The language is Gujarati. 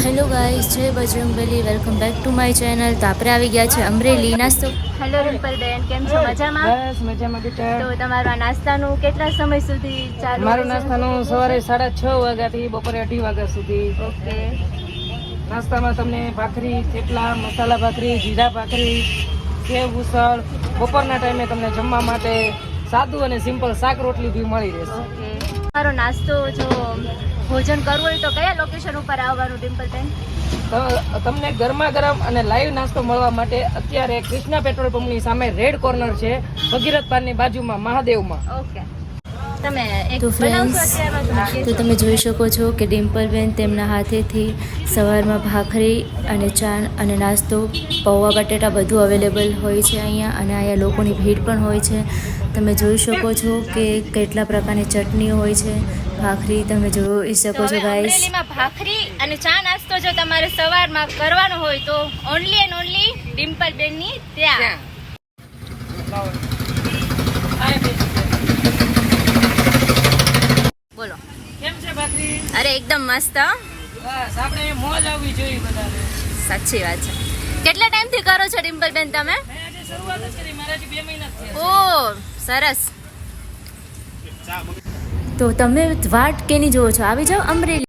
હેલો ગાઈસ, જય Bajrangbali, welcome back to my channel. તો આપણે આવી ગયા છે અમરેલી નાસ્તો. હેલો રિમ્પલબેન, કેમ છો? મજામાં? બસ મજામાં બેટા. તો તમારું આ નાસ્તાનું કેટલા સમય સુધી ચાલુ? મારું નાસ્તાનું સવારે 6:30 વાગ્યાથી બપોરે 2:30 વાગ્યા સુધી. ઓકે. નાસ્તામાં તમને ભાખરી, થેપલા, મસાલા ભાખરી, જીરા ભાખરી, સેવ ઉસળ, બપોરના ટાઈમે તમને જમવા માટે સાદું અને સિમ્પલ શાક રોટલી બી મળી રહેશે. ઓકે. તમારો નાસ્તો જો ભોજન કરવું હોય તો કયા લોકેશન ઉપર આવવાનું ડિમ્પલબેન? તો તમને ગરમા ગરમ અને લાઈવ નાસ્તો મળવા માટે અત્યારે કૃષ્ણા પેટ્રોલ પંપની સામે રેડ કોર્નર છે, ભગીરથ પાનની બાજુમાં મહાદેવમાં. ઓકે. તમે એક ફ્રેન્ડ્સ, તો તમે જોઈ શકો છો કે ડિમ્પલબેન તેમના હાથેથી સવારમાં ભાખરી અને ચા અને નાસ્તો, પૌવા બટેટા બધું અવેલેબલ હોય છે અહીંયા. અને અહીંયા લોકોની ભીડ પણ હોય છે. તમે જોઈ શકો છો કે કેટલા પ્રકારની ચટણીઓ હોય છે. ભાખરી તમે જોઈ શકો છો ગાઈસ. અમરેલીમાં ભાખરી અને ચા નાસ્તો જો તમારે સવારમાં કરવાનો હોય તો ઓનલી એન્ડ ઓનલી ડિમ્પલબેનની ત્યાં. બોલો, કેમ છે ભાખરી? અરે એકદમ મસ્ત. બસ આપણે મોજ આવવી જોઈએ બધાને. સાચી વાત છે. કેટલા ટાઈમથી કરો છો ડિમ્પલબેન તમે? મેં આજે શરૂઆત જ કરી, મારાથી 2 મહિના જ થયા. ઓ સરસ. તો તમે વાટ કેની જોવો છો? આવી જાઓ અમરેલી.